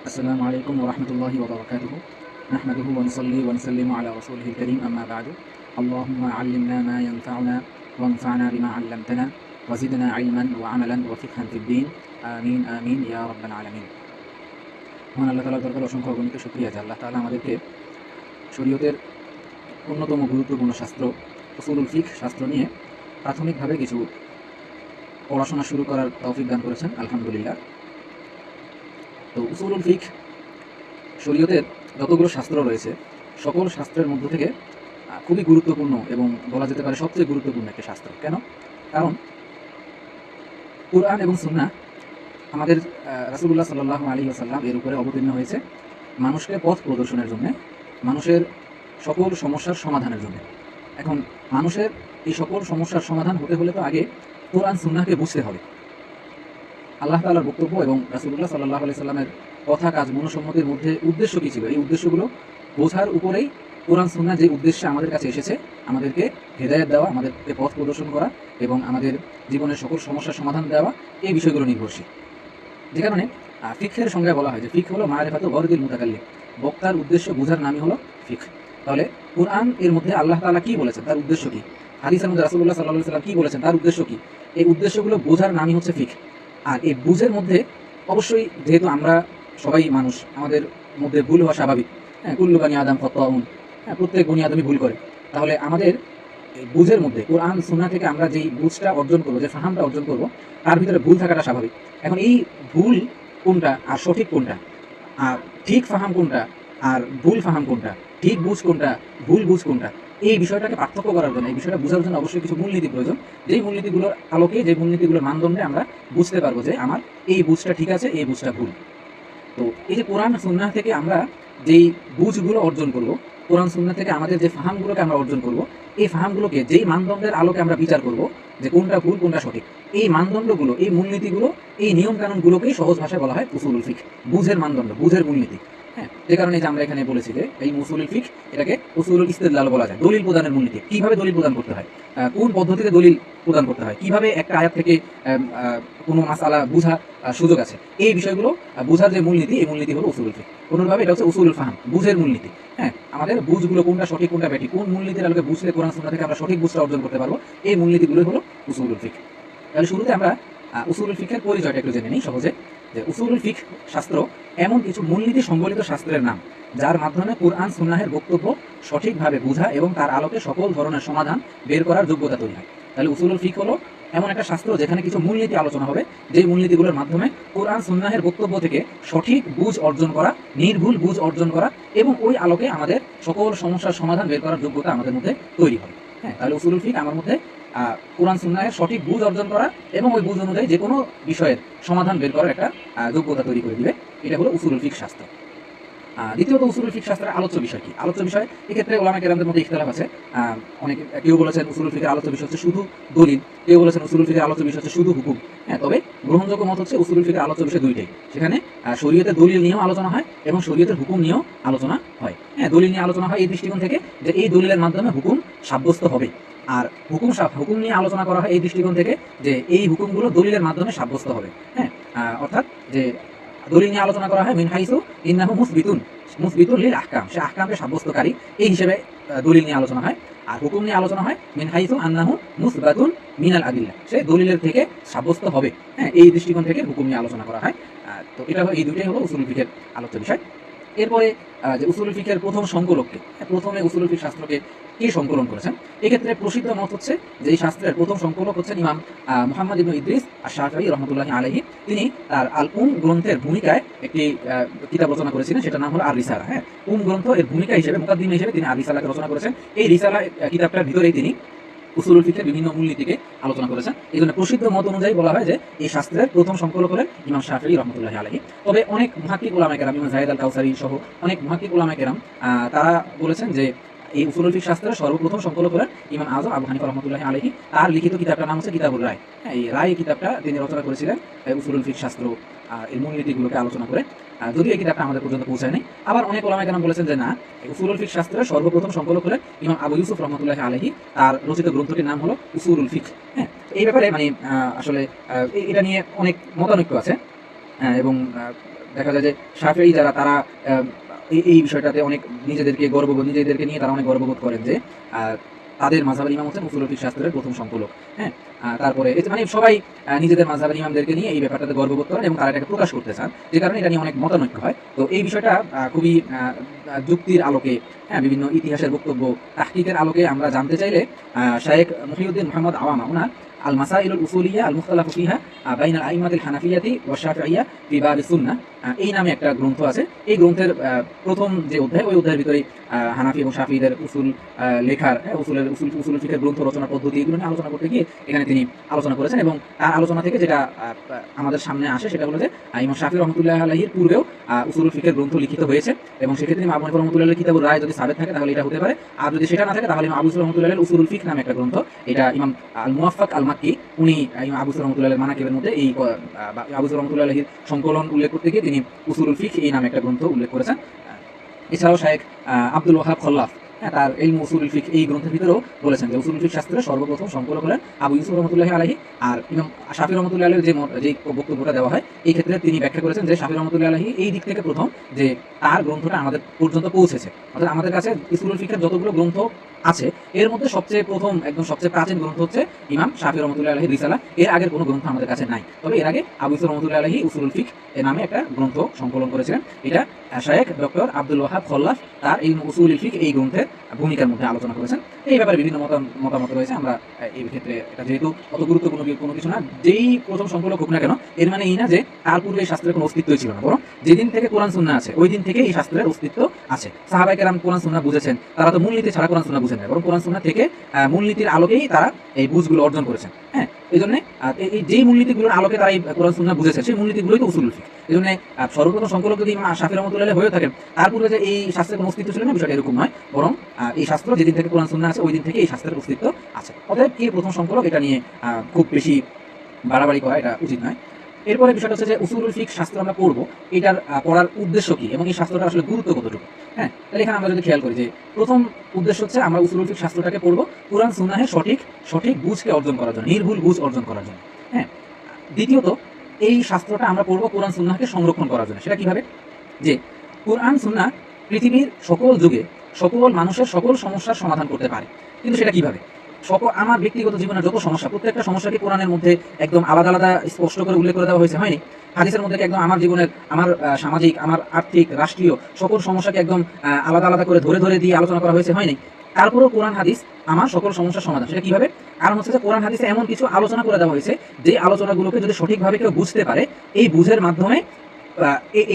السلام عليكم ورحمة الله وبركاته. نحمده ونصلي ونسلم على رسوله الكريم، أما بعد. اللهم علمنا ما ينفعنا وانفعنا بما علمتنا وزدنا علما وعملا وفقها في الدين. آمين آمين يا رب العالمين. মহান আল্লাহ তাআলার দরবারে অসংখ্য অগণিত শুকরিয়া যে আল্লাহ তাআলা আমাদেরকে শরীয়তের অন্যতম গুরুত্বপূর্ণ শাস্ত্র উসুলুল ফিকহ শাস্ত্র নিয়ে প্রাথমিকভাবে কিছু পড়াশোনা শুরু করার তৌফিক দান করেছেন, আলহামদুলিল্লাহ। তো উসুলুল ফিকহ শরীয়তের যতগুলো শাস্ত্র রয়েছে সকল শাস্ত্রের মধ্য থেকে খুবই গুরুত্বপূর্ণ এবং বলা যেতে পারে সবচেয়ে গুরুত্বপূর্ণ একটি শাস্ত্র। কেন? কারণ কুরআন এবং সুন্নাহ আমাদের রাসূলুল্লাহ সাল্লাল্লাহু আলাইহি ওয়াসাল্লাম এর উপরে অবতীর্ণ হয়েছে মানুষকে পথ প্রদর্শনের জন্য, মানুষের সকল সমস্যার সমাধানের জন্য। এখন মানুষের এই সকল সমস্যার সমাধান হতে হলে তো আগে কোরআন সুন্নাহকে বুঝতে হবে। আল্লাহ তাআলার বক্তব্য এবং রাসূলুল্লাহ সাল্লাল্লাহু আলাইহি সাল্লামের কথা কাজ মনোসম্মতির মধ্যে উদ্দেশ্য কী ছিল, এই উদ্দেশ্যগুলো বোঝার উপরেই কোরআন সুন্নাহ যে উদ্দেশ্যে আমাদের কাছে এসেছে, আমাদেরকে হেদায়েত দেওয়া, আমাদেরকে পথ প্রদর্শন করা এবং আমাদের জীবনের সকল সমস্যার সমাধান দেওয়া, এই বিষয়গুলো নির্ভরশীল। যে কারণে ফিকহের সংজ্ঞায় বলা হয় যে ফিকহ হলো মারিফাতু গরদিল মুতাকাল্লিম, বক্তার উদ্দেশ্য বোঝার নামই হলো ফিকহ। তাহলে কোরআন এর মধ্যে আল্লাহ তাআলা কী বলেছেন তার উদ্দেশ্য কী, হাদিসের মধ্যে রাসূলুল্লাহ সাল্লাল্লাহু আলাইহি ওয়াসাল্লাম কী বলেছেন তার উদ্দেশ্য কী, এই উদ্দেশ্যগুলো বোঝার নামই হচ্ছে ফিকহ। আর এই বুঝের মধ্যে অবশ্যই যেহেতু আমরা সবাই মানুষ, আমাদের মধ্যে ভুল হওয়া স্বাভাবিক। হ্যাঁ, কুল্লু বানি আদম খাত্তাউন, হ্যাঁ, প্রত্যেক বনি আদমই ভুল করে। তাহলে আমাদের এই বুঝের মধ্যে কোরআন সুন্নাহ থেকে আমরা যেই বুঝটা অর্জন করবো, যে ফাহামটা অর্জন করবো, তার ভিতরে ভুল থাকাটা স্বাভাবিক। এখন এই ভুল কোনটা আর সঠিক কোনটা, আর ঠিক ফাহাম কোনটা আর ভুল ফাহাম কোনটা, ঠিক বুঝ কোনটা ভুল বুঝ কোনটা, এই বিষয়টাকে পার্থক্য করার জন্য, এই বিষয়টা বোঝার জন্য অবশ্যই কিছু মূলনীতি প্রয়োজন। যেই মূলনীতিগুলোর আলোকে, যে মূলনীতিগুলোর মানদণ্ডে আমরা বুঝতে পারবো যে আমার এই বুঝটা ঠিক আছে, এই বুঝটা ভুল। তো এই যে কোরআন সুন্নাহ থেকে আমরা যেই বুঝগুলো অর্জন করব, কোরআন সুন্নাহ থেকে আমাদের যে ফাহামগুলোকে আমরা অর্জন করব, এই ফাহামগুলোকে যেই মানদণ্ডের আলোকে আমরা বিচার করব যে কোনটা ভুল কোনটা সঠিক, এই মানদণ্ডগুলো, এই মূলনীতিগুলো, এই নিয়মকানুনগুলোকেই সহজ ভাষায় বলা হয় উসুলুল ফিকহ, বুঝের মানদণ্ড, বুঝের মূলনীতি। হ্যাঁ, যে কারণে যে আমরা এখানে বলেছি যে এই উসুলুল ফিকহ, এটাকে উসুলুল ইস্তিদলাল বলা যায়, দলিল প্রদানের মূলনীতি। কিভাবে দলিল প্রদান করতে হয়, কোন পদ্ধতিতে দলিল প্রদান করতে হয়, কিভাবে একটা আয়াত থেকে কোনো মাসআলা বুঝা সুযোগ আছে, এই বিষয়গুলো বুঝার যে মূলনীতি, এই মূলনীতি হলো উসুলুল ফিকহ। অনুরূপভাবে এটা হচ্ছে উসুলুল ফাহাম, বুঝের মূলনীতি। হ্যাঁ, আমাদের বুঝগুলো কোনটা সঠিক কোনটা ব্যাঠিক, কোন মূলনীতির আলোকে বুঝলে কোরআন সুন্নাহ থেকে আমরা সঠিক বুঝটা অর্জন করতে পারবো, এই মূলনীতিগুলোই হলো উসুলুল ফিকহ। তাহলে শুরুতে আমরা উসুলুল ফিকহের পরিচয়টা একটু জেনে নিই সহজে। যে উসুলুল ফিকহ শাস্ত্র এমন কিছু মূলনীতি সংবলিত শাস্ত্রের নাম যার মাধ্যমে কোরআন সুন্নাহের বক্তব্য সঠিকভাবে বোঝা এবং তার আলোকে সকল ধরনের সমাধান বের করার যোগ্যতা তৈরি হয়। তাহলে উসুলুল ফিকহ হলো এমন একটা শাস্ত্র যেখানে কিছু মূলনীতি আলোচনা হবে, যেই মূলনীতিগুলোর মাধ্যমে কোরআন সুন্নাহের বক্তব্য থেকে সঠিক বুঝ অর্জন করা, নির্ভুল বুঝ অর্জন করা এবং ওই আলোকে আমাদের সকল সমস্যার সমাধান বের করার যোগ্যতা আমাদের মধ্যে তৈরি হয়। হ্যাঁ, তাহলে উসুলুল ফিকহ আমার মধ্যে কোরআন সুন্নাহের সঠিক বুঝ অর্জন করা এবং ওই বুঝ অনুযায়ী যে কোনো বিষয়ের সমাধান বের করার একটা যোগ্যতা তৈরি করে দিবে। এটা হলো উসুলুল ফিকহ শাস্ত্র। দ্বিতীয়ত উসুলুল ফিকহ শাস্ত্রের আলোচ্য বিষয় কি? আলোচ্য বিষয় এক্ষেত্রে উলামা কেরামদের মধ্যে ইখতিলাফ আছে। অনেকে, কেউ বলেছেন উসুলুল ফিকহের আলোচ্য বিষয় হচ্ছে শুধু দলিল, কেউ বলেছেন উসুলুল ফিকহের আলোচ্য বিষয় হচ্ছে শুধু হুকুম। হ্যাঁ, তবে গ্রহণযোগ্য মত হচ্ছে উসুলুল ফিকহের আলোচ্য বিষয় দুইটাই। সেখানে শরীয়তের দলিল নিয়েও আলোচনা হয় এবং শরীয়তের হুকুম নিয়েও আলোচনা হয়। হ্যাঁ, দলিল নিয়ে আলোচনা হয় এই দৃষ্টিকোণ থেকে যে এই দলিলের মাধ্যমে হুকুম সাব্যস্ত হবে, আর হুকুম নিয়ে আলোচনা করা হয় এই দৃষ্টিকোণ থেকে যে এই হুকুমগুলো দলিলের মাধ্যমে সাব্যস্ত হবে। হ্যাঁ, অর্থাৎ যে দলিল নিয়ে আলোচনা করা হয় মিন হাইসু ইন্নাহু মুসবিতুন লিল আহকাম, সে আহকামকে সাব্যস্তকারী, এই হিসেবে দলিল নিয়ে আলোচনা হয়। আর হুকুম নিয়ে আলোচনা হয় মিন হাইসু আন্নাহু মুসবাতুন মিনাল আদিল্লাহ, সে দলিলের থেকে সাব্যস্ত হবে। হ্যাঁ, এই দৃষ্টিকোণ থেকে হুকুম নিয়ে আলোচনা করা হয়। তো এটা এই দুটোই হলো উসুলুল ফিকহের আলোচ্য বিষয়। এরপরে যে উসুলুল ফিকহের প্রথম সংকলককে, প্রথমে উসুলুল ফিকহ শাস্ত্রকে কে সংকলন করেছেন, এক্ষেত্রে প্রসিদ্ধ মত হচ্ছে যে এই শাস্ত্রের প্রথম সংকলক হচ্ছেন ইমাম মুহাম্মদ ইবনে ইদ্রিস আশ-শাফিঈ রাহমাতুল্লাহি আলাইহি। তিনি তার আল গ্রন্থের ভূমিকায় একটি কিতাব রচনা করেছিলেন, সেটার নাম হলো আর রিসালা। হ্যাঁ, গ্রন্থ এর ভূমিকা হিসেবে, মুকাদ্দিমা হিসেবে তিনি আর রিসালাকে রচনা করেছেন। এই রিসালা কিতাবটার ভিতরেই তিনি উসুলুল ফিকহের বিভিন্ন মূলনীতিকে আলোচনা করেছেন। এই জন্য প্রসিদ্ধ মত অনুযায়ী বলা হয় যে এই শাস্ত্রের প্রথম সংকলক হলেন ইমাম শাফিঈ রাহমাতুল্লাহি আলাইহি। তবে অনেক মুহাক্কিক উলামায়ে কেরাম, ইমাম যায়েদ আল কাউসারি সহ অনেক মুহাক্কিক উলামায়ে কেরাম তারা বলেছেন যে এই উসুলুল ফিকহ শাস্ত্রের সর্বপ্রথম সংকলক হলেন ইমাম আযম আবু হানিফা রাহমাতুল্লাহি আলাইহি। তার লিখিত কিতাবটার নাম হচ্ছে কিতাবুর রায়। হ্যাঁ, এই রায় কিতাবটা তিনি রচনা করেছিলেন উসুলুল ফিকহ শাস্ত্র এর মূলনীতিগুলোকে আলোচনা করে। যদিও এই কিতাবটা আমাদের পর্যন্ত পৌঁছায় নাই। আবার অনেক উলামায়ে কেরাম বলেছেন যে না, উসুলুল ফিকহ শাস্ত্রের সর্বপ্রথম সংকলক হলেন ইমাম আবু ইউসুফ রাহমাতুল্লাহি আলাইহি। তার রচিত গ্রন্থটির নাম হলো উসুলুল ফিকহ। হ্যাঁ, এই ব্যাপারে মানে আসলে এটা নিয়ে অনেক মতানৈক্য আছে। এবং দেখা যায় যে শাফিঈ যারা তারা এই বিষয়টাতে অনেক নিজেদেরকে নিয়ে তারা অনেক গর্ববোধ করেন যে তাদের মাযহাবের ইমাম হচ্ছেন উসুলুল ফিকহ শাস্ত্রের প্রথম সংকলক। হ্যাঁ, তারপরে মানে সবাই নিজেদের মাযহাবের ইমামদেরকে নিয়ে এই ব্যাপারটাতে গর্ববোধ করেন এবং তারা এটাকে প্রকাশ করতে চান, যে কারণে এটা নিয়ে অনেক মতানৈক্য হয়। তো এই বিষয়টা খুবই যুক্তির আলোকে, হ্যাঁ, বিভিন্ন ইতিহাসের বক্তব্য তাহকিকের আলোকে আমরা জানতে চাইলে শায়েখ মুহিউদ্দিন মুহাম্মদ আওয়ামা উনার আল মাসাইলুল উসুলিয়া আল মুখতালাফু ফিহা বাইনাল আইম্মাতিল হানাফিয়াতি ওয়া শাফিঈয়া ফি বাবিস সুন্নাহ, এই নামে একটা গ্রন্থ আছে। এই গ্রন্থের প্রথম যে অধ্যায়, ওই অধ্যায়ের ভিতরেই হানাফি এবং শাফিঈদের উসুল লেখার, উসুল ফিকহের গ্রন্থ রচনার পদ্ধতি এগুলো নিয়ে আলোচনা করতে গিয়ে এখানে তিনি আলোচনা করেছেন। এবং তার আলোচনা থেকে যেটা আমাদের সামনে আসে সেটা হলো যে ইমাম শাফিঈ রাহমাতুল্লাহি আলাইহির পূর্বেও উসুলুল ফিকহের গ্রন্থ লিখিত হয়েছে, এবং সেক্ষেত্রে ইমাম আবু হানিফা রাহমাতুল্লাহি আলাইহির কিতাবুর রায় যদি সাবেত থাকে তাহলে এটা হতে পারে। আর যদি সেটা না থাকে তাহলে ইমাম আবু ইউসুফ রাহমাতুল্লাহি আলাইহির উসুলুল ফিকহ নামে একটা গ্রন্থ, এটা ইমাম আল মুওয়াফফাক আল মাক্কি উনি ইমাম আবু ইউসুফ রাহমাতুল্লাহি আলাইহির মানাকিবের মধ্যে এই আবু ইউসুফ রাহমাতুল্লাহি আলাইহির সংকলন উল্লেখ করতে গিয়ে তিনি উসুলুল ফিকহ এই নামে একটা গ্রন্থ উল্লেখ করেছেন। এছাড়াও শায়েখ আব্দুল ওয়াহাব খল্লাফ, হ্যাঁ, তার ইলম উসুলুল ফিকহ এই গ্রন্থের ভিতরেও বলেছেন যে উসুলুল ফিকহ শাস্ত্রের সর্বপ্রথম সংকলক হলেন আবু ইউসুফ রাহমাতুল্লাহি আলাইহি। আর ইমাম শাফিঈ রাহমাতুল্লাহি আলাইহির যে বক্তব্যটা দেওয়া হয় এই ক্ষেত্রে তিনি ব্যাখ্যা করেছেন যে শাফিঈ রাহমাতুল্লাহি আলাইহি এই দিক থেকে প্রথম যে তার গ্রন্থটা আমাদের পর্যন্ত পৌঁছেছে, অর্থাৎ আমাদের কাছে উসুলুল ফিকহের যতগুলো গ্রন্থ আছে এর মধ্যে সবচেয়ে প্রথম একদম সবচেয়ে প্রাচীন গ্রন্থ হচ্ছে ইমাম শাফিঈ রাহমাতুল্লাহি আলাইহির রিসালা। এর আগের কোনো গ্রন্থ আমাদের কাছে নাই, তবে এর আগে আবু ইউসুফ রাহমাতুল্লাহি আলাইহি উসুলুল ফিকহ এর নামে একটা গ্রন্থ সংকলন করেছিলেন। এটা শায়েখ ডক্টর আব্দুল ওয়াহাব খল্লাফ তার ইলম উসুলুল ফিকহ এই গ্রন্থের ভূমিকার মধ্যে আলোচনা করেছেন। এই ব্যাপারে বিভিন্ন মতামত রয়েছে। আমরা এই ক্ষেত্রে এটা যেহেতু অত গুরুত্বপূর্ণ কোনো কিছু না, যেই প্রথম সংকলক হোক না কেন এর মানে এই না যে তার পূর্বে এই শাস্ত্রের কোনো অস্তিত্বই ছিল না, বরং যেদিন থেকে কোরআন সুন্নাহ আছে ওই দিন থেকে এই শাস্ত্রের অস্তিত্ব আছে। সাহাবায়ে কেরাম কোরআন সুন্নাহ বুঝেছেন, তারা তো মূলনীতি ছাড়া কোরআন সুন্নাহ বুঝেন না, বরং কোরআন সুন্নাহ থেকে মূলনীতির আলোকেই তারা এই বুঝগুলো অর্জন করেছেন। হ্যাঁ, এই জন্য এই যেই মূলনীতিগুলোর আলোকে তারা এই কোরআন সুন্নাহ বুঝেছেন সেই মূলনীতিগুলোই তো উসুলুল ফিকহ। এই জন্য সর্বপ্রথম সংকলক যদি ইমাম শাফিঈ রাহমাতুল্লাহি আলাইহি হয়ে থাকেন, তার পূর্বে যে এই শাস্ত্রের কোনো অস্তিত্ব ছিল না, বিষয়টা এরকম নয়, বরং এই শাস্ত্র যেদিন থেকে কোরআন সুন্নাহ আছে ওই দিন থেকে এই শাস্ত্রের অস্তিত্ব আছে। অতএব কে প্রথম সংকলক এটা নিয়ে খুব বেশি বাড়াবাড়ি করা এটা উচিত নয়। এরপরে বিষয়টা হচ্ছে যে উসুলুল ফিকহ শাস্ত্র আমরা পড়বো, এটার পড়ার উদ্দেশ্য কি এবং এই শাস্ত্রটা আসলে গুরুত্ব কতটুকু। হ্যাঁ, তাহলে এখানে আমরা যদি খেয়াল করি যে প্রথম উদ্দেশ্য হচ্ছে আমরা উসুলুল ফিকহ শাস্ত্রটাকে পড়বো কোরআন সুন্নাহের সঠিক বুঝকে অর্জন করার জন্য, নির্ভুল বুঝ অর্জন করার জন্য। হ্যাঁ, দ্বিতীয়ত এই শাস্ত্রটা আমরা পড়বো কোরআন সুন্নাহকে সংরক্ষণ করার জন্য। সেটা কিভাবে? যে কোরআন সুন্নাহ পৃথিবীর সকল যুগে সকল মানুষের সকল সমস্যার সমাধান করতে পারে, কিন্তু সেটা কিভাবে? আমার ব্যক্তিগত জীবনের যত সমস্যা, প্রত্যেকটা সমস্যাকে কোরআনের মধ্যে একদম আলাদা আলাদা স্পষ্ট করে উল্লেখ করে দেওয়া হয়েছে, হয়নি? হাদিসের মধ্যে একদম আমার জীবনের, আমার সামাজিক, আমার আর্থিক, রাষ্ট্রীয় সকল সমস্যাকে একদম আলাদা আলাদা করে ধরে ধরে দিয়ে আলোচনা করা হয়েছে, হয়নি? তারপরেও কোরআন হাদিস আমার সকল সমস্যার সমাধান। সেটা কিভাবে? কারণ হচ্ছে যে কোরআন হাদিসে এমন কিছু আলোচনা করে দেওয়া হয়েছে যে আলোচনাগুলোকে যদি সঠিকভাবে কেউ বুঝতে পারে, এই বুঝের মাধ্যমে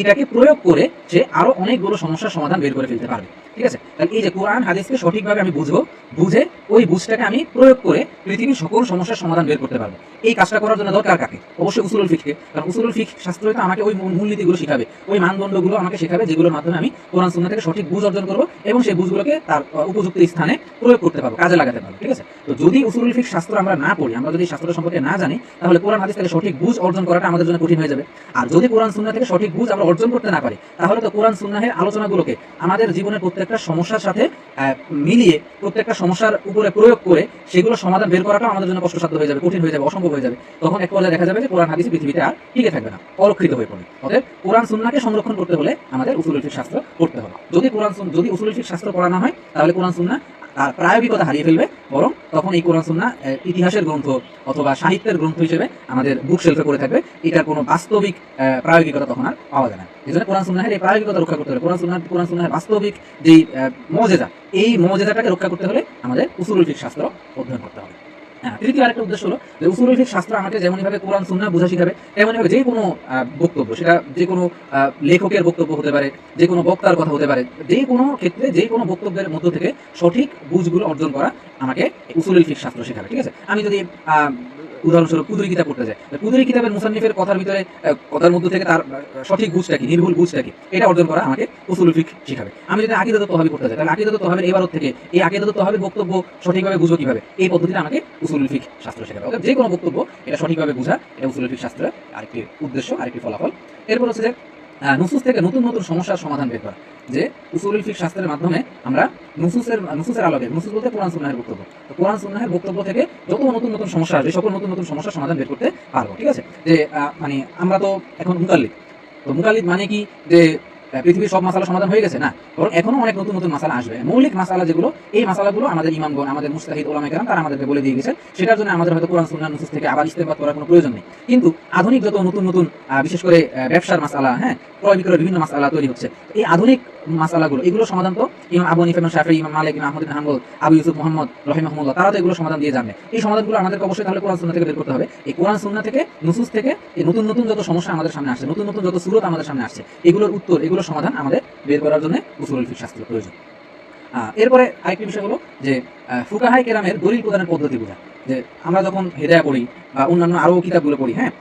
এটাকে প্রয়োগ করে সে আরো অনেকগুলো সমস্যার সমাধান বের করে ফেলতে পারবে। ঠিক আছে? তাহলে এই যে কোরআন হাদিসকে সঠিকভাবে আমি বুঝবো, বুঝে ওই বুঝটাকে আমি প্রয়োগ করে পৃথিবীর সকল সমস্যার সমাধান বের করতে পারবো। এই কাজটা করার জন্য দরকার কাকে? অবশ্যই উসুলুল ফিকহকে। কারণ উসুলুল ফিকহ শাস্ত্রই তো আমাকে ওই মূলনীতিগুলো শিখাবে, ওই মানদণ্ডগুলো আমাকে শেখাবে, যেগুলোর মাধ্যমে আমি কোরআন সুন্নাহ থেকে সঠিক বুঝ অর্জন করবো এবং সেই বুঝগুলোকে তার উপযুক্ত স্থানে প্রয়োগ করতে পারবো, কাজে লাগাতে পারবো। ঠিক আছে? তো যদি উসুলুল ফিকহ শাস্ত্র আমরা না পড়ি, আমরা যদি শাস্ত্র সম্পর্কে না জানি, তাহলে কোরআন হাদিস থেকে সঠিক বুঝ অর্জন করাটা আমাদের জন্য কঠিন হয়ে যাবে। আর যদি কোরআন সুন্নাহ থেকে সঠিক বুঝ আমরা অর্জন করতে না পারি, তাহলে তো কোরআন সুন্নাহের আলোচনাগুলোকে আমাদের জীবনের প্রত্যেকটা সমস্যার সাথে মিলিয়ে প্রত্যেকটা সমস্যার উপরে প্রয়োগ করে সেগুলো সমাধান বের করাটাও আমাদের জন্য কষ্টসাধ্য হয়ে যাবে, কঠিন হয়ে যাবে, অসম্ভব হয়ে যাবে। তখন এক পর্যায়ে দেখা যাবে যে কোরআন হাদিস পৃথিবীতে আর টিকে থাকবে না, অরক্ষিত হয়ে পড়বে। অতএব কোরআন সুন্নাহকে সংরক্ষণ করতে হলে আমাদের উসুলুল ফিকহ শাস্ত্র পড়তে হবে। যদি উসুলুল ফিকহ শাস্ত্র পড়া না হয়, তাহলে কোরআন সুন্নাহ তার প্রায়োগিকতা হারিয়ে ফেলবে, বরং তখন এই কোরআন সুন্নাহ ইতিহাসের গ্রন্থ অথবা সাহিত্যের গ্রন্থ হিসেবে আমাদের বুক শেলফে পড়ে থাকবে। এটার কোনো বাস্তবিক প্রায়োগিকতা তখন আর পাওয়া যায় না। এই জন্য কোরআন সুন্নাহের এই প্রায়োগিকতা রক্ষা করতে হলে, কোরআন সুন্নাহের বাস্তবিক যেই মুজিজা, এই মুজিজাটাকে রক্ষা করতে হলে আমাদের উসুলুল ফিকহ শাস্ত্র অধ্যয়ন করতে হবে। তৃতীয় আরেকটা উদ্দেশ্য হলো যে উসুলুল ফিকহ শাস্ত্র আমাকে যেমনভাবে কোরআন সুন্নাহ বোঝা শিখাবে, তেমনভাবে যে কোনো বক্তব্য, সেটা যে কোনো লেখকের বক্তব্য হতে পারে, যে কোনো বক্তার কথা হতে পারে, যে কোনো ক্ষেত্রে যে কোনো বক্তব্যের মধ্য থেকে সঠিক বুঝগুলো অর্জন করা আমাকে উসুলুল ফিকহ শাস্ত্র শেখাবে। ঠিক আছে? আমি যদি উদাহরণস্বরূপ কুদরি কিতাব পড়তে যায়, কুদরি কিতাবের মুসান্নিফের কথার ভিতরে কথার মধ্যে থেকে তার সঠিক বুঝটা কি, নির্ভুল বুঝটা কি, এটা অর্জন করা আমাকে উসুলুল ফিকহ শিখাবে। আমি যদি আকীদাতুত তহাবি পড়তে যাই, তাহলে আকীদাতুত তহাবির এবারত থেকে এই আকীদাতুত তহাবির বক্তব্য সঠিকভাবে বুঝবো কিভাবে, এই পদ্ধতিটা আমাকে উসুলুল ফিকহ শাস্ত্র শেখাবে। অর্থাৎ যে কোনো বক্তব্য এটা সঠিকভাবে বুঝা, এটা উসুলুল ফিকহ শাস্ত্রের আরেকটি উদ্দেশ্য, আরেকটি ফলাফল। এরপর হচ্ছে যে নুসুস থেকে নতুন নতুন সমস্যার সমাধান বের করা। যে উসুলুল ফিকহ শাস্ত্রের মাধ্যমে আমরা নুসুসের আলোকে, নুসুস বলতে কোরআন সুন্নাহের বক্তব্য, তো কোরআন সুন্নাহের বক্তব্য থেকে যত নতুন নতুন সমস্যা আসবে সকল নতুন নতুন সমস্যার সমাধান বের করতে পারবো। ঠিক আছে, যে মানে আমরা তো এখন মুকাল্লিদ, তো মুকাল্লিদ মানে কি যে পৃথিবীর সব মাসালা সমাধান হয়ে গেছে না, বরং এখনো অনেক নতুন নতুন মাসালা আসবে। মৌলিক মাসালা যেগুলো, এই মাসালাগুলো আমাদের ইমামগণ, আমাদের মুজতাহিদ ওলামায়ে কেরাম তারা আমাদেরকে বলে দিয়ে গেছে, সেটার জন্য আমাদের হয়তো কোরআন সুন্নাহ নুসুস থেকে আবার ইস্তেমবাদ করার কোনো প্রয়োজন নেই। কিন্তু আধুনিক যত নতুন নতুন বিশেষ করে ব্যবসার মাসালা, হ্যাঁ, ক্রয় বিক্রয়ের বিভিন্ন মাসালা তৈরি হচ্ছে, এই আধুনিক মাসালাগুলো, এগুলো সমাধান তো ইমাম আবু হানিফা, ইমাম শাফিঈ, ইমাম মালিক, ইমাম আহমদ বিন হাম্বল, আবু ইউসুফ মুহাম্মদ রাহিমাহুল্লাহ, তারা তো এগুলো সমাধান দিয়ে জানবে। এই সমাধানগুলো আমাদেরকে অবশ্যই তাহলে কোরআন সুন্নাহ থেকে বের করতে হবে। এই কোরআন সুন্নাহ থেকে, নুসুস থেকে এই নতুন নতুন যত সমস্যা আমাদের সামনে আসছে, নতুন নতুন যত সূরত আমাদের সামনে আসছে, এগুলোর উত্তর, এগুলোর সমাধান আমাদের বের করার জন্য উসুলুল ফিকহ শাস্ত্রের প্রয়োজন। এরপরে আরেকটি বিষয় হলো যে ফুকাহায়ে কেরামের দলিল প্রদানের পদ্ধতি বোঝা। যে আমরা যখন হেদায়া পড়ি বা অন্যান্য আরও কিতাবগুলো পড়ি, হ্যাঁ,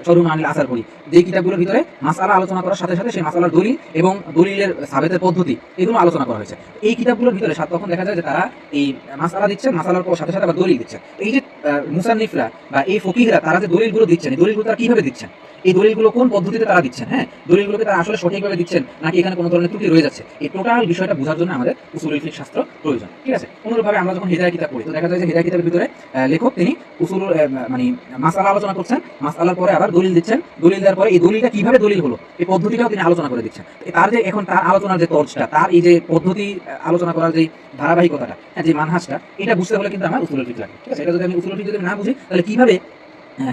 শরুহ মানিল আসার পড়ি, যে কিতাবগুলোর ভিতরে মাসআলা আলোচনা করার সাথে সাথে সেই মাসআলার দলিল এবং দলিলের সাবেতের পদ্ধতি এগুলো আলোচনা করা হয়েছে। এই কিতাবগুলোর ভিতরে তখন দেখা যায় যে তারা এই মাসআলা দিচ্ছেন, মাসআলার সাথে সাথে আবার দলিল দিচ্ছেন। এই যে মুসান্নিফরা বা এই ফকিহরা তারা যে দলিলগুলো দিচ্ছেন, এই দলিলগুলো তারা কিভাবে দিচ্ছেন, এই দলিলগুলো কোন পদ্ধতিতে তারা দিচ্ছেন, হ্যাঁ, দলিলগুলোকে তারা আসলে সঠিকভাবে দিচ্ছেন নাকি এখানে কোনো ধরনের ত্রুটি রয়ে যাচ্ছে, এই টোটাল বিষয়টা বোঝার জন্য আমাদের উসুলুল ফিকহ শাস্ত্র প্রয়োজন। ঠিক আছে, অনুরূপভাবে আমরা যখন হিদায়া কিতাব পড়ি, তো দেখা যায় যে হিদায়া কিতাবের ভিতরে লেখক তিনি উসুলুল মানে মাসআলা আলোচনা করছেন, মাসআলার পরে আবার দলিল দিচ্ছেন, দলিল দেওয়ার পরে এই দলিলটা কিভাবে দলিল হলো এই পদ্ধতিটাও তিনি আলোচনা করে দিচ্ছেন। তার যে এখন তার আলোচনার যে তর্জটা, তার এই যে পদ্ধতি আলোচনা করার যে ধারাবাহিকতাটা, যে মানহাজটা, এটা বুঝতে হলে কিন্তু আমার উসুলুল ফিকহ লাগে। ঠিক আছে, এটা যদি আমি উসুলুল ফিকহ যদি না বুঝি, তাহলে কিভাবে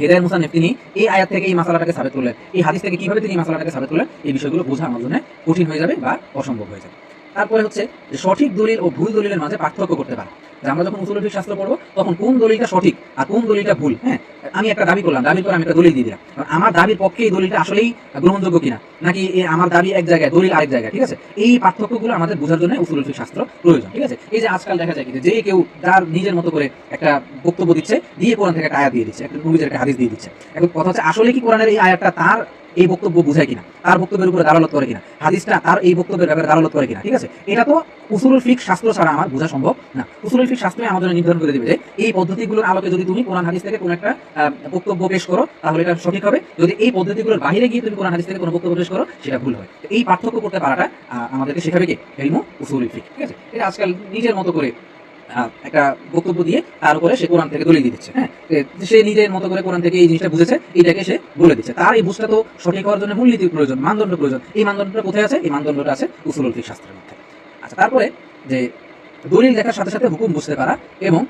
হিদায়াতুল মুসান্নিফ তিনি এই আয়াত থেকে এই মাসালাটাকে সাবিত করলেন, এই হাদিস থেকে কিভাবে তিনি এই মাসালাটাকে সাবিত করলেন, এই বিষয়গুলো বোঝা আমার জন্য কঠিন হয়ে যাবে বা অসম্ভব হয়ে যাবে। তারপরে হচ্ছে যে সঠিক দলিল ও ভুল দলিলের মাঝে পার্থক্য করতে পারে। যে আমরা যখন উসুলুল ফিকহ শাস্ত্র পড়বো তখন কোন দলিলটা সঠিক আর কোন দলিলটা ভুল, হ্যাঁ, আমি একটা দাবি করলাম, দাবির পরে আমি একটা দলিল দিয়ে দিলাম, আমার দাবির পক্ষে এই দলিলটা আসলেই গ্রহণযোগ্য কিনা, নাকি আমার দাবি এক জায়গায় দলিল আরেক জায়গায়। ঠিক আছে, এই পার্থক্যগুলো আমাদের বোঝার জন্য উসুলুল ফিকহ শাস্ত্র প্রয়োজন। ঠিক আছে, এই যে আজকাল দেখা যায় কি যে কেউ যার নিজের মতো করে একটা বক্তব্য দিচ্ছে, দিয়ে কোরআন থেকে একটা আয়াত দিয়ে দিচ্ছে, একটা নবীর একটা হাদিস দিয়ে দিচ্ছে। এখন কথা হচ্ছে আসলে কি কোরআনের এই আয়াতটা তার এই বক্তব্য বুঝায় কিনা, তার বক্তব্যের উপরে দালালত করে কিনা, হাদিসটা তার এই বক্তব্যের ব্যাপারে দালালত করে কিনা। ঠিক আছে, এটা তো উসুলুল ফিকহ শাস্ত্র ছাড়া আমার বোঝা সম্ভব না। উসুলুল ফিকহ শাস্ত্রই আমাদের নির্ধারণ করে দেবে যে এই পদ্ধতিগুলোর আলোকে যদি তুমি কোরআন হাদিস থেকে কোনো একটা বক্তব্য পেশ করো তাহলে এটা সঠিক হবে, যদি এই পদ্ধতিগুলোর বাইরে গিয়ে তুমি কোরআন হাদিস থেকে কোনো বক্তব্য পেশ করো সেটা ভুল হয়। এই পার্থক্য করতে পারাটা আমাদেরকে শেখাবে কি, ইলমু উসুলুল ফিকহ। ঠিক আছে, এটা আজকাল নিজের মতো করে একটা বক্তব্য দিয়ে তার উপরে সে কোরআন থেকে দলিল দিয়ে দিচ্ছে, হ্যাঁ, সে নিজের মতো করে কোরআন থেকে এই জিনিসটা বুঝেছে, এইটাকে সে বলে দিচ্ছে। তার এই বুঝটা তো সঠিক হওয়ার জন্য মূলনীতির প্রয়োজন, মানদণ্ড প্রয়োজন। এই মানদণ্ডটা কোথায় আছে? এই মানদণ্ডটা আছে উসুলুল ফিকহ শাস্ত্রের মধ্যে। আচ্ছা, তারপরে যে দলিল দেখার সাথে সাথে হুকুম বুঝতে পারা এবং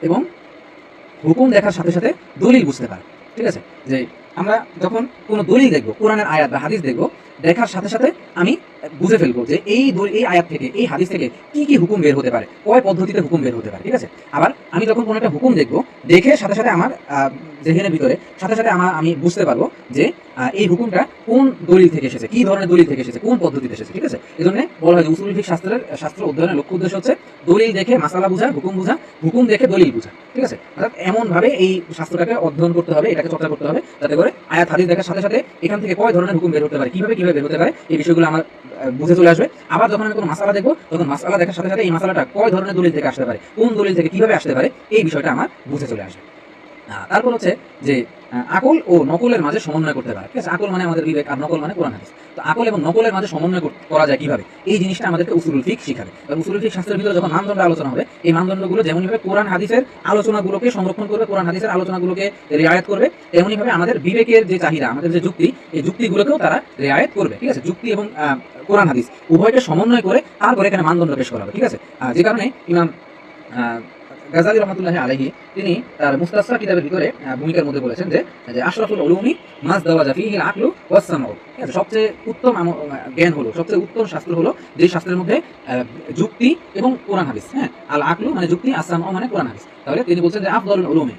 এবং হুকুম দেখার সাথে সাথে দলিল বুঝতে পারা। ঠিক আছে, যে আমরা যখন কোনো দলিল দেখবো, কোরআনের আয়াত বা হাদিস দেখবো, দেখার সাথে সাথে আমি বুঝে ফেলবো যে এই আয়াত থেকে, এই হাদিস থেকে কি কি হুকুম বের হতে পারে, কয় পদ্ধতিতে হুকুম বের হতে পারে। ঠিক আছে, আবার আমি যখন কোনো একটা হুকুম দেখবো, দেখে সাথে সাথে আমার জেহেনের ভিতরে সাথে সাথে আমি বুঝতে পারবো যে এই হুকুমটা কোন দলিল থেকে এসেছে, কি ধরনের দলিল থেকে এসেছে, কোন পদ্ধতিতে এসেছে। ঠিক আছে, এই জন্য বলা হয় যে উসুলুল ফিকহ শাস্ত্র অধ্যয়নের লক্ষ্য উদ্দেশ্য হচ্ছে দলিল দেখে মাসালা বুঝা, হুকুম বুঝা, হুকুম দেখে দলিল বুঝা। ঠিক আছে, অর্থাৎ এমনভাবে এই শাস্ত্রটাকে অধ্যয়ন করতে হবে, এটাকে চর্চা করতে হবে, যাতে করে আয়াত হাদিস দেখার সাথে সাথে এখান থেকে কয় ধরনের হুকুম বের হতে পারে, কিভাবে বের হতে পারে, এই বিষয়গুলো আমার বুঝে চলে আসবে। আবার যখন আমি কোনো মাসালা দেখবো, তখন মাসালা দেখার সাথে সাথে এই মাসালাটা কয় ধরনের দলিল থেকে আসতে পারে, কোন দলিল থেকে কিভাবে আসতে পারে, এই বিষয়টা আমার বুঝে চলে আসবে। তারপর হচ্ছে যে আকল ও নকলের মাঝে সমন্বয় করতে পারে। ঠিক আছে, আকল মানে আমাদের বিবেক আর নকল মানে কোরআন হাদিস। তো আকল এবং নকলের মাঝে সমন্বয় করা যায় কিভাবে, এই জিনিসটা আমাদেরকে উসুলুল ফিকহ শিখাবে। কারণ উসুলুল ফিকহ শাস্ত্রের ভিতরে যখন মানদণ্ড আলোচনা হবে, এই মানদণ্ডগুলো যেমনভাবে কোরআন হাদিসের আলোচনাগুলোকে সংরক্ষণ করবে, কোরআন হাদিসের আলোচনাগুলোকে রিআয়াত করবে, তেমনিভাবে আমাদের বিবেকের যে চাহিদা, আমাদের যে যুক্তি, এই যুক্তিগুলোকেও তারা রিআয়াত করবে। ঠিক আছে, যুক্তি এবং কোরআন হাদিস উভয়কে সমন্বয় করে তারপরে এখানে মানদণ্ড পেশ করা হবে। ঠিক আছে, যে কারণে ইমাম গাজালি রহমাতুল্লাহি আলাইহি তিনি তার মুস্তাসফা কিতাবের ভিতরে ভূমিকার মধ্যে বলেছেন যে আশরাফুল উলুমি মাসদাওয়াজা ফীহিল আকলু ওয়াস সামউ। ঠিক আছে, সবচেয়ে উত্তম জ্ঞান হলো, সবচেয়ে উত্তম শাস্ত্র হলো যে শাস্ত্রের মধ্যে যুক্তি এবং কোরআন হাদিস, হ্যাঁ, আল আকলু মানে যুক্তি, আস সামউ মানে কোরআন হাদিস। তাহলে তিনি বলছেন যে আফদালুল উলুমি,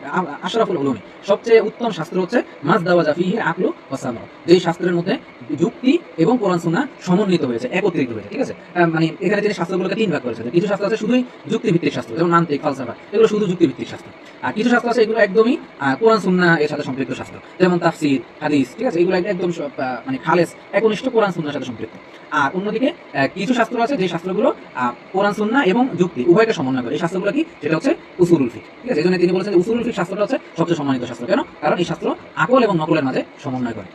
আশরাফুল উলুমি, সবচেয়ে উত্তম শাস্ত্র হচ্ছে মাসদাওয়াজা ফীহিল আকলু ওয়াস সামউ, যে শাস্ত্রের মধ্যে যুক্তি এবং কোরআন সুন্নাহ সমন্বিত হয়েছে, একত্রিত হয়েছে। ঠিক আছে, মানে এখানে তিনি শাস্ত্রগুলোকে তিন ভাগ করেছেন। কিছু শাস্ত্র আছে শুধুই যুক্তিভিত্তিক শাস্ত্র, যেমন মান্তিক, ফালসাফা, এগুলো শুধু যুক্তিভিত্তিক শাস্ত্র। আর কিছু শাস্ত্র আছে এগুলো একদমই কোরআন সুন্নাহ এর সাথে সম্পৃক্ত শাস্ত্র, যেমন তাফসীর, হাদিস। ঠিক আছে, এগুলো একদম মানে খালেস একনিষ্ঠ কোরআন সুন্নাহর সাথে সম্পৃক্ত। আর অন্যদিকে কিছু শাস্ত্র আছে যে শাস্ত্রগুলো কোরআন সুন্নাহ এবং যুক্তি উভয়কে সমন্বয় করে। এই শাস্ত্রগুলো কি, সেটা হচ্ছে উসুলুল ফিকহ। ঠিক আছে, এই জন্য তিনি বলেছেন যে উসুলুল ফিকহ শাস্ত্রটা হচ্ছে সবচেয়ে সম্মানিত শাস্ত্র। কেন? কারণ এই শাস্ত্র আকল এবং নকলের মাঝে সমন্বয় করে।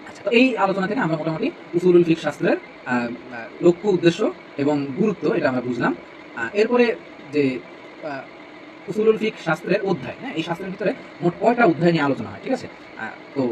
আচ্ছা, তো এই আলোচনা থেকে আমরা মোটামুটি উসুলুল ফিকহ শাস্ত্রের লক্ষ্য উদ্দেশ্য এবং গুরুত্ব এটা আমরা বুঝলাম। এরপরে যে উসুলুল ফিকহ শাস্ত্রের অধ্যায়, হ্যাঁ, এই শাস্ত্রের ভিতরে মোট কয়টা অধ্যায় নিয়ে আলোচনা হয়, ঠিক আছে। তো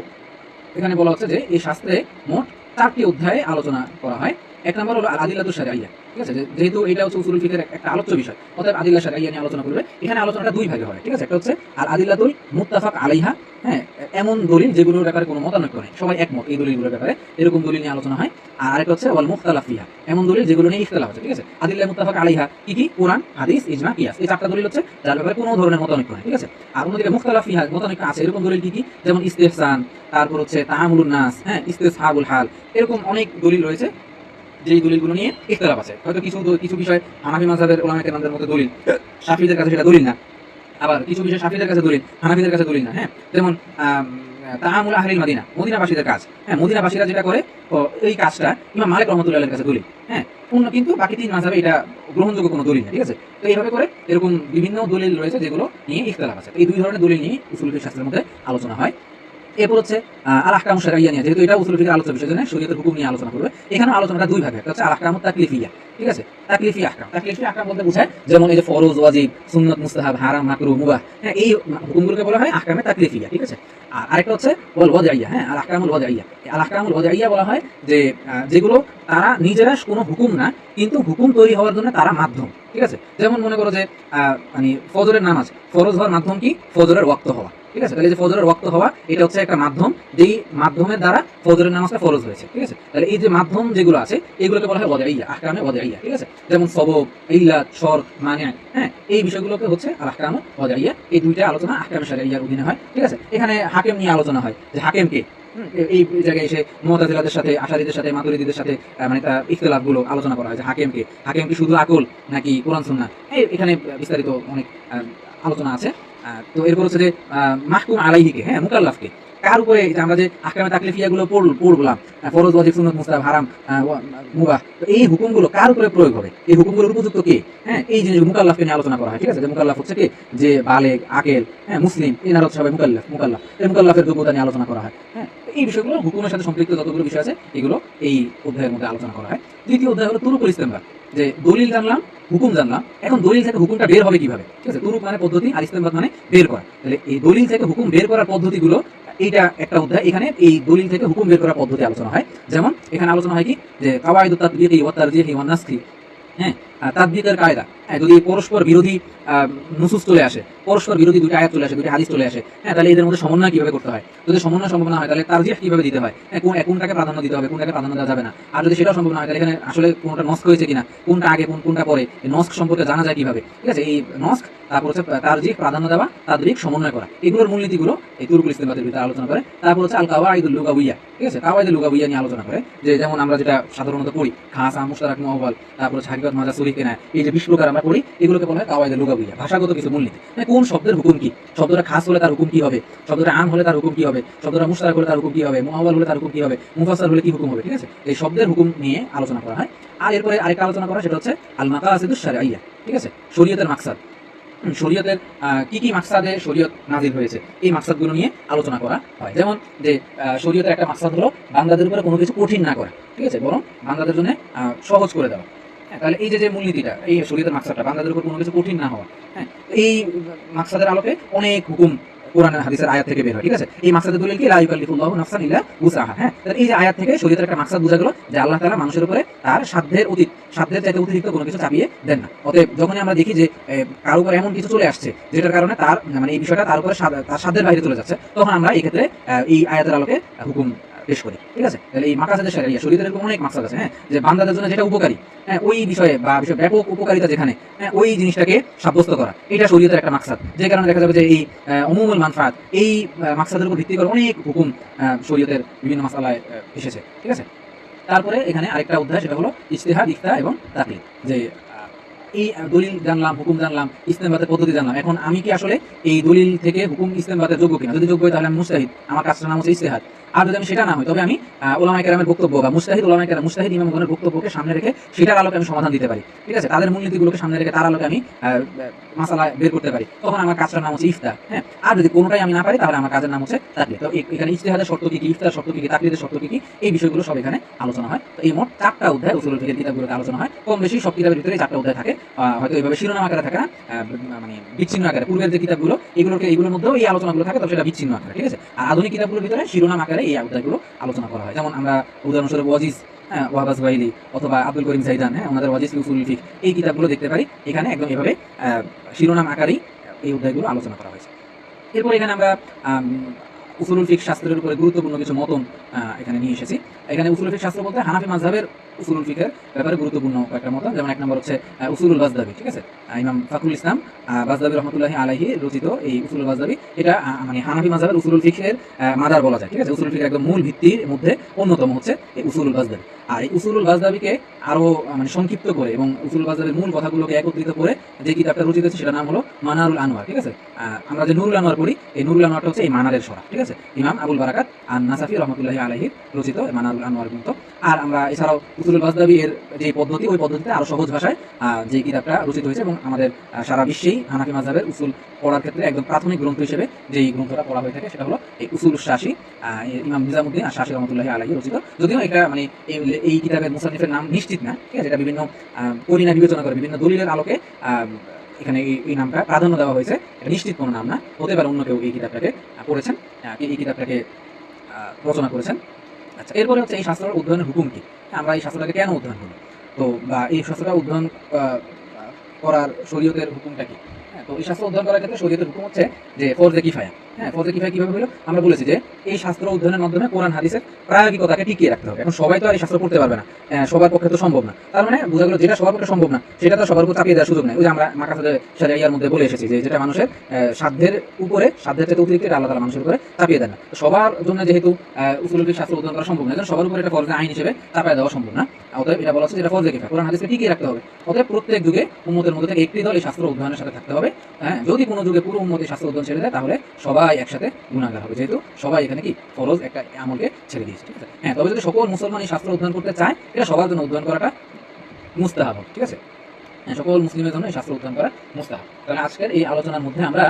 এখানে বলা হচ্ছে যে এই শাস্ত্রে মোট 4টি অধ্যায়ে আলোচনা করা হয়। এক নম্বর হলো আল আদিল্লাতুশ শারঈয়্যা, ঠিক আছে, যেহেতু এটা হচ্ছে উসুলুল ফিকহের একটা আলোচ্য বিষয়, অতএব আদিল্লাহ শারঈয়্যা নিয়ে আলোচনা করবে। এখানে আলোচনাটা দুই ভাগে হয়, ঠিক আছে। একটা হচ্ছে আল আদিল্লাতুল মুত্তাফাক আলাইহা, হ্যাঁ, এমন দলিল যেগুলোর ব্যাপারে কোনো মতানৈক্য নেই, সবাই একমত এই দলিলগুলোর ব্যাপারে, এরকম দলিল নিয়ে আলোচনা হয়। আর আরেকটা হচ্ছে ওয়াল মুখতালাফ ফিহা, এমন দলিল যেগুলো নিয়ে ইখতিলাফ আছে, ঠিক আছে। আদিল্লাহ মুত্তাফাক আলাইহা কি কি? কোরআন, হাদিস, ইজমা, কিয়াস, এই 4টা দলিল হচ্ছে যার ব্যাপারে কোনো ধরনের মতানৈক্য নেই, ঠিক আছে। আর অন্যদিকে মুখতালাফ ফিহা, মতানৈক্য আছে, এরকম দলিল কি কি? যেমন ইস্তিহসান, তারপর হচ্ছে তাআমুলুন নাস, হ্যাঁ, ইস্তিসহাবুল হাল, এরকম অনেক দলিল রয়েছে যেই দলিলগুলো নিয়ে ইখতিলাফ আছে। হয়তো কিছু বিষয় হানাফি মাযহাবের উলামায়ে কেরামদের মধ্যে দলিল, শাফিঈদের কাছে সেটা দলিল না। আবার কিছু বিষয় শাফিঈদের কাছে দলিল, হানাফিদের কাছে দলিল না, হ্যাঁ। যেমন তাআমুল আহলিল মদিনা, মদিনাবাসীদের কাজ, হ্যাঁ, মদিনাবাসীরা যেটা করে এই কাজটা ইমাম মালিক রাহমাতুল্লাহ আলাইহির কাছে দলিল, হ্যাঁ। কিন্তু বাকি 3 মাযহাবে এটা গ্রহণযোগ্য কোনো দলিল না, ঠিক আছে। তো এইভাবে করে এরকম বিভিন্ন দলিল রয়েছে যেগুলো নিয়ে ইখতিলাফ আছে। এই দুই ধরনের দলিল নিয়ে উসুল ফিকহ শাস্ত্রের মধ্যে আলোচনা হয়। এরপর হচ্ছে আল আহকামুশ শারঈয়্যা নিয়ে, যেহেতু এটা উসুল ফিকহের আলোচ্য বিষয়, জন্য শরীয়তের হুকুম নিয়ে আলোচনা করবে। এখানে আলোচনাটা দুই ভাগে, একটা হচ্ছে আল আহকামুত তাকলিফিয়্যা, ঠিক আছে। তাকলিফি আহকাম, তাকলিফি আহকাম বলতে বোঝায় যেমন এই যে ফরজ, ওয়াজিব, সুন্নাত, মুস্তাহাব, হারাম, মাকরুহ, মুবাহ, হ্যাঁ, এই হুকুমগুলোকে বলা হয় আহকামে তাকলিফিয়্যা, ঠিক আছে। আর আরেকটা হচ্ছে ওয়াল ওয়াদি'ইয়্যা, হ্যাঁ, আল আহকামুল ওয়াদি'ইয়্যা। আল আহকামুল ওয়াদি'ইয়্যা বলা হয় যে যেগুলো তারা নিজেরা কোনো হুকুম না, কিন্তু হুকুম তৈরি হওয়ার জন্য তারা মাধ্যম, ঠিক আছে। যেমন মনে করো যে মানে ফজরের নামাজ, ফরজ হওয়ার মাধ্যম কি? ফজরের ওয়াক্ত হওয়া, ঠিক আছে। তাহলে যে ফজরের ওয়াক্ত হওয়া, এটা হচ্ছে একটা মাধ্যম, যেই মাধ্যমের দ্বারা ফজরের নামাজটা ফরজ হয়েছে, ঠিক আছে। তাহলে এই যে মাধ্যম যেগুলো আছে এগুলোকে বলা হয় ওয়াদি'ইয়্যা, আহকামে ওয়াদি'ইয়্যা, ঠিক আছে। যেমন সবব, ইল্লাত, শর্ত, মানি', হ্যাঁ, এই বিষয়গুলোকে হচ্ছে আল আহকামু ওয়াদি'ইয়্যা। এই দুইটা আলোচনা আহকামে শারঈয়্যার অধীনে হয়, ঠিক আছে। এখানে হাকিম নিয়ে আলোচনা হয় যে হাকিম কে, এই জায়গায় এসে মুতাজিলাদের সাথে, আশারীদের সাথে, মাতুরিদীদের সাথে মানে তার ইখতিলাফগুলো আলোচনা করা হয় যে হাকিম কে, হাকিম কি শুধু আকল নাকি কোরআন সুন্নাহ, এখানে বিস্তারিত অনেক আলোচনা আছে। তো এরপর হচ্ছে যে মাহকুম আলাইহিকে, হ্যাঁ, মুকাল্লাফকে, কার উপরে আমরা যে আহকামে তাকলিফিয়াগুলো পড়লাম, ফরজ, ওয়াজিব, সুন্নাত, মুস্তাহাব, হারাম, মুবাহ, তো এই হুকুমগুলো কার উপরে প্রয়োগ হবে, এই হুকুমগুলোর উপযুক্ত কে, হ্যাঁ, এই জিনিস মুকাল্লাফকে নিয়ে আলোচনা করা হয়, ঠিক আছে। যে মুকাল্লাফ হচ্ছে কে? যে বালেগ, আকেল, হ্যাঁ, মুসলিম, এনারা হচ্ছে সবাই মুকাল্লাফ এই মুকাল্লাফের যোগ্যতা নিয়ে আলোচনা করা হয়, হ্যাঁ। এই বিষয়গুলো হুকুমের সাথে সম্পৃক্ত যতগুলো বিষয় আছে এগুলো এই অধ্যায়ের মধ্যে আলোচনা করা হয়। দ্বিতীয় অধ্যায় হলো তুরুকুল ইস্তেমবাত, যে দলিল জানলাম, হুকুম জানলাম, এখন দলিল থেকে হুকুমটা বের হবে কিভাবে, ঠিক আছে। তুরুক মানে পদ্ধতি, আর ইস্তেমবাত মানে বের করা। তাহলে এই দলিল থেকে হুকুম বের করার পদ্ধতিগুলো, এইটা একটা অধ্যায়। এখানে এই দলিল থেকে হুকুম বের করার পদ্ধতি আলোচনা হয়। যেমন এখানে আলোচনা হয় কি যে কাওয়াইদুত তাতবিকি ওয়াত তারজিহি ওয়ান নাসখি, হ্যাঁ, তাদবিকের কায়দা, হ্যাঁ, যদি পরস্পর বিরোধী নুসুস চলে আসে, পরস্পর বিরোধী দুইটা আয়াত চলে আসে, দুইটা হাদিস চলে আসে, হ্যাঁ, তাহলে এদের মধ্যে সমন্বয় কিভাবে করতে হয়। যদি সমন্বয় সম্ভব না হয় তাহলে তারজিহ কিভাবে দিতে হয়, হ্যাঁ, কোনটাকে প্রাধান্য দিতে হবে, কোনটাকে প্রাধান্য দেওয়া যাবে না। আর যদি সেটাও সম্ভব না হয় তাহলে এখানে আসলে কোনটা নস্ক হয়েছে কিনা, কোনটা আগে কোনটা পরে, এই নস্ক সম্পর্কে জানা যায় কিভাবে, ঠিক আছে। এই নস্ক, তারপর হচ্ছে তারজিহ, প্রাধান্য দেওয়া, তাদবিক, সমন্বয় করা, এগুলোর মূলনীতিগুলো এই তুরুকুল ইস্তেমবাতের ভিতরে আলোচনা করে। তারপর হচ্ছে আল কাওয়াইদুল লুগাউইয়্যা, ঠিক আছে, কাওয়াইদুল লুগাউইয়্যা নিয়ে আলোচনা করে। যে যেমন আমরা যেটা সাধারণত পড়ি, খাস, আম, মুশতারাক, মুআওয়াল, তারপর হচ্ছে হাকিকত, মাজাজ, সরিহ, কিনায়া, এই যে 20 প্রকার আমরা পড়ি, এগুলোকে বলা হয় কাওয়াইদুল লুগাউইয়্যা, ভাষাগত কিছু মূলনীতি। মানে কোন শব্দের হুকুম কি, শব্দটা খাস হলে তার হুকুম কি হবে, শব্দটা আম হলে তার হুকুম কি হবে, শব্দটা মুশতারাক হলে তার হুকুম কি হবে, মুআওয়াল হলে তার হুকুম কি হবে, মুফাসসাল হলে কি হুকুম হবে, ঠিক আছে। এই শব্দের হুকুম নিয়ে আলোচনা করা হয়। আর এরপরে আরেকটা আলোচনা করা, সেটা হচ্ছে আল মাকাসিদুশ শারঈয়্যা, ঠিক আছে, শরীয়তের মাকসাদ, শরীয়তের কি কি মাকসাদে শরীয়ত নাজিল হয়েছে, এই মাকসাদগুলো নিয়ে আলোচনা করা হয়। যেমন যে শরীয়তের একটা মাকসাদ হলো বান্দাদের উপরে কোনো কিছু কঠিন না করা, ঠিক আছে, বরং বান্দাদের জন্য সহজ করে দেওয়া। তাহলে এই যে মূলনীতিটা, এই শরীয়তের মাকসাদটা, বান্দাদের উপর কোনো কিছু কঠিন না হওয়া, হ্যাঁ, এই মাকসাদের আলোকে অনেক হুকুম কোরআনের হাদিসের আয়াত থেকে বের হয়, ঠিক আছে। এই মাকসাদের দলিল কি? লা ইউকাল্লিফুল্লাহু নাফসান ইল্লা উসআহা, হ্যাঁ। তাহলে এই যে আয়াত থেকে শরীয়তের একটা মাকসাদ বোঝা গেল যে আল্লাহ তাআলা মানুষের উপরে তার সাধ্যের চাইতে অতিরিক্ত কোনো কিছু চাপিয়ে দেন না। অতএব যখনই আমরা দেখি যে কারো উপর এমন কিছু চলে আসছে যেটার কারণে তার মানে এই বিষয়টা তার উপরে তার সাধ্যের বাইরে চলে যাচ্ছে, তখন আমরা এই ক্ষেত্রে এই আয়াতের আলোকে হুকুম পেশ করি, ঠিক আছে। তাহলে এই মাকাসাদের শারঈয়্যা, শরীয়তের এরকম অনেক মাকসাদ আছে, হ্যাঁ, যে বান্দাদের জন্য যেটা উপকারী, হ্যাঁ, ওই বিষয়ে বা বিষয় ব্যাপক উপকারিতা যেখানে, হ্যাঁ, ওই জিনিসটাকে সাব্যস্ত করা, এটা শরীয়তের একটা মাকসাদ। যে কারণে দেখা যাবে যে এই উমুমুল মানফাত, এই মাকসাদের উপর ভিত্তি করে অনেক হুকুম শরীয়তের বিভিন্ন মাসআলায় এসেছে, ঠিক আছে। তারপরে এখানে আরেকটা অধ্যায়, সেটা হলো ইজতিহাদ, ইফতা এবং তাকলিদ। যে এই দলিল জানলাম, হুকুম জানলাম, ইস্তেমবাতের পদ্ধতি জানলাম, এখন আমি কি আসলে এই দলিল থেকে হুকুম ইস্তেমবাতের যোগ্য কিনা? যদি যোগ্য হয় তাহলে আমি মুজতাহিদ, আমার কাজটার নাম হচ্ছে ইজতিহাদ। আর যদি আমি সেটা না হয় তবে আমি ওলামায়ে কেরামের বক্তব্য বা মুজতাহিদ ইমামগণের বক্তব্যকে সামনে রেখে সেটার আলোকে আমি সমাধান দিতে পারি, ঠিক আছে, তাদের মূলনীতিগুলোকে সামনে রেখে তার আলোকে আমি মাসালা বের করতে পারি, তখন আমার কাজটার নাম হচ্ছে ইফতা। হ্যাঁ, আর যদি কোনোটাই আমি না পারি তাহলে আমার কাজের নাম হচ্ছে তাকলিদ। তো এখানে ইজতিহাদের শর্ত কি, ইফতার শর্ত কি, তাকলিদের শর্ত কি, এই বিষয়গুলো সব এখানে আলোচনা হয়। তো এই মোট 4টা অধ্যায় উসুলুল ফিকহের কিতাবগুলোতে আলোচনা হয়। কম বেশি সব কিতাবের ভিতরে 4টা অধ্যায় থাকে, হয়তো এইভাবে শিরোনাম আকারে থাকে না, মানে বিচ্ছিন্ন আকারে। পূর্বের যে কিতাবগুলো এইগুলোর মধ্যেও এই আলোচনাগুলো থাকে, তবে সেটা বিচ্ছিন্ন আকারে, ঠিক আছে। আর আধুনিক কিতাবগুলোর ভিতরে শিরোনাম আকারে এই অধ্যায়গুলো আলোচনা করা হয়। যেমন আমরা উদাহরণস্বরূপ ওয়াজিজ, ওয়াহাব জুবাইলি অথবা আব্দুল করিম জাইদান, ওনাদের ওয়াজিজ ফি উসুলুল ফিকহ, এই কিতাবগুলো দেখতে পারি। এখানে একদম এভাবে শিরোনাম আকারেই এই অধ্যায়গুলো আলোচনা করা হয়েছে। এরপর এখানে আমরা উসুলুল ফিকহ শাস্ত্রের উপরে গুরুত্বপূর্ণ কিছু মতন এখানে নিয়ে এসেছি। এখানে উসুলুল ফিকহ শাস্ত্র বলতে হানাফি মাযহাবের উসুলুল ফিকহের ব্যাপারে গুরুত্বপূর্ণ কয়েকটা মত। যেমন এক নম্বর হচ্ছে উসুলুল বাজদাবি, ঠিক আছে, ইমাম ফাখরুল ইসলাম বাজদাবি রহমাতুল্লাহি আলাইহি রচিত এই উসুলুল বাজদাবি, এটা মানে হানাফি মাযহাবের উসুলুল ফিকহের মাদার বলা যায়, ঠিক আছে। উসুলুল ফিকহের একদম মূল ভিত্তির মধ্যে অন্যতম হচ্ছে এই উসুলুল বাজদাবি। আর এই উসুলুল বাজদাবিকে আরো মানে সংক্ষিপ্ত করে এবং উসুলুল বাজদাবির মূল কথাগুলোকে একত্রিত করে যে কিতাবটা রচিত হয়েছে সেটার নাম হলো মানারুল আনোয়ার, ঠিক আছে। আমরা যে নুরুল আনোয়ার পড়ি, এই নুরুল আনোয়ারটা হচ্ছে এই মানারের সরা, ঠিক আছে, ইমাম আবুল বারাকাত আন-নাসাফি রহমাতুল্লাহি আলাইহি রচিত মানারুল আনোয়ার গ্রন্থ। আর আমরা এছাড়াও উসুলুল বাজদাবি এর যে পদ্ধতি, ওই পদ্ধতিতে আরো সহজ ভাষায় যে কিতাবটা রচিত হয়েছে এবং আমাদের সারা বিশ্বেই হানাফি মাযহাবের উসুল পড়ার ক্ষেত্রে একদম প্রাথমিক গ্রন্থ হিসেবে যেই গ্রন্থটা পড়া হয়ে থাকে সেটা হলো এই উসুলুশ শাসি, ইমাম নিজামুদ্দিন আশ-শাসি রহমাতুল্লাহি আলাইহি রচিত। যদিও এটা মানে এই কিতাবের মুসান্নিফের নাম নিশ্চিত না, ঠিক আছে, এটা বিভিন্ন করিনা বিবেচনা করে বিভিন্ন দলিলের আলোকে এখানে এই নামটা প্রাধান্য দেওয়া হয়েছে। এটা নিশ্চিত কোনো নাম না, হতে পারে অন্য কেউ এই কিতাবটাকে পড়েছেন, এই কিতাবটাকে রচনা করেছেন। আচ্ছা, এরপরে হচ্ছে এই শাস্ত্রের অধ্যয়নের হুকুম কি, আমরা এই শাস্ত্রটাকে কেন অধ্যয়ন করি, তো বা এই শাস্ত্রটা অধ্যয়ন করার শরীয়তের হুকুমটা কি। তো এই শাস্ত্র অধ্যয়ন করার ক্ষেত্রে শরীয়তের হুকুম হচ্ছে যে ফরজে কিফায়া। ফরজে কিফায়া কিভাবে হলো, আমরা বলেছি যে এই শাস্ত্র অধ্যয়নের মাধ্যমে কোরআন হাদিসের প্রায়োগিকতাকে টিকিয়ে রাখতে হবে। এখন সবাই তো আর এই শাস্ত্র পড়তে পারবে না, সবার পক্ষে তো সম্ভব না। তার মানে বোঝা গেল যেটা সবার পক্ষে সম্ভব না সেটা তো সবার উপর চাপিয়ে দেওয়ার সুযোগ নেই। ওই যে আমরা মাকাসাদে শারিয়ার মধ্যে বলে এসেছি যে যেটা মানুষের সাধ্যের উপরে, সাধ্যের চেয়ে অতিরিক্ত আল্লাহ তাআলা মানুষের উপরে চাপিয়ে দেন না। তো সবার জন্য যেহেতু উসুলুল ফিকহ শাস্ত্র অধ্যয়ন করা সম্ভব না, কারণ সবার উপরে এটা ফরজে আইন হিসেবে চাপিয়ে দেওয়া সম্ভব না। অতএব এটা বলা হচ্ছে যেটা ফরজে কিফায়া, কোরআন হাদিসকে টিকিয়ে রাখতে হবে। অতএব প্রত্যেক যুগে উম্মতের মধ্যে থেকে একটি দল এই শাস্ত্র অধ্যয়নের সাথে থাকতে হবে। যদি কোনো যুগে পুরো উম্মত এই শাস্ত্র অধ্যয়ন ছেড়ে দেয় তাহলে সবাই একসাথে গুনাহগার হবে, যেহেতু সবাই এখানে কি ফরজ একটা আমলকে ছেড়ে দিয়েছে, ঠিক আছে। তবে যদি সকল মুসলমান এই শাস্ত্র অধ্যয়ন করতে চায়, এটা সবার জন্য অধ্যয়ন করাটা মুস্তাহাব, ঠিক আছে। সকল মুসলিমের জন্য এই শাস্ত্র অধ্যয়ন করা মুস্তাহাব। তাহলে আজকের এই আলোচনার মধ্যে আমরা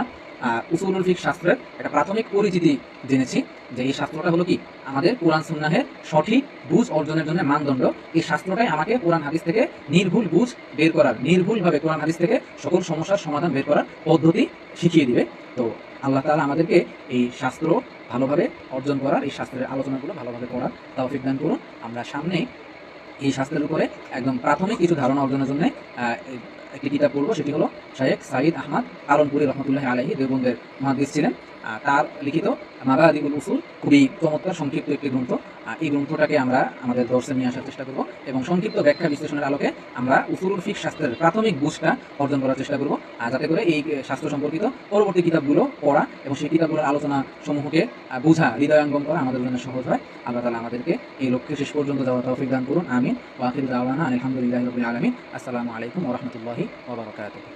উসুলুল ফিকহ শাস্ত্রের একটা প্রাথমিক পরিচিতি জেনেছি যে এই শাস্ত্রটা হলো কি আমাদের কোরআন সুন্নাহের সঠিক বুঝ অর্জনের জন্য মানদণ্ড। এই শাস্ত্রটাই আমাকে কোরআন হাদিস থেকে নির্ভুল বুঝ বের করার, নির্ভুলভাবে কোরআন হাদিস থেকে সকল সমস্যার সমাধান বের করার পদ্ধতি শিখিয়ে দিবে। তো আল্লাহ তাআলা আমাদেরকে এই শাস্ত্র ভালোভাবে অর্জন করার, এই শাস্ত্রের আলোচনাগুলো ভালোভাবে করার তৌফিক দান করুন। আমরা সামনে এই শাস্ত্রের উপরে একদম প্রাথমিক কিছু ধারণা অর্জনের জন্য একটি কিতাব পড়ব, সেটি হলো শায়েখ সাঈদ আহমদ আলমপুরি রহমতুল্লাহি আলাইহি, দেওবন্দের মুহাদ্দিস ছিলেন। তার লিখিত মাবাদিউল উসুল খুবই চমৎকার সংক্ষিপ্ত একটি গ্রন্থ। এই গ্রন্থটাকে আমরা আমাদের দর্শে নিয়ে আসার চেষ্টা করব এবং সংক্ষিপ্ত ব্যাখ্যা বিশ্লেষণের আলোকে আমরা উসুলুল ফিকহ শাস্ত্রের প্রাথমিক বুঝটা অর্জন করার চেষ্টা করব, যাতে করে এই শাস্ত্র সম্পর্কিত পরবর্তী কিতাবগুলো পড়া এবং সেই কিতাবগুলোর আলোচনা সমূহকে বোঝা, হৃদয়ঙ্গম করা আমাদের জন্য সহজ হয়। আল্লাহ তাআলা আমাদেরকে এই লক্ষ্যে শেষ পর্যন্ত যাওয়ার তৌফিক দান করুন। আমিন। ওয়া আখিরু দাওয়ানা আলহামদুলিল্লাহি রাব্বিল আলামিন। আসসালামু আলাইকুম ওয়া রাহমাতুল্লাহি ওয়া বারাকাতুহু।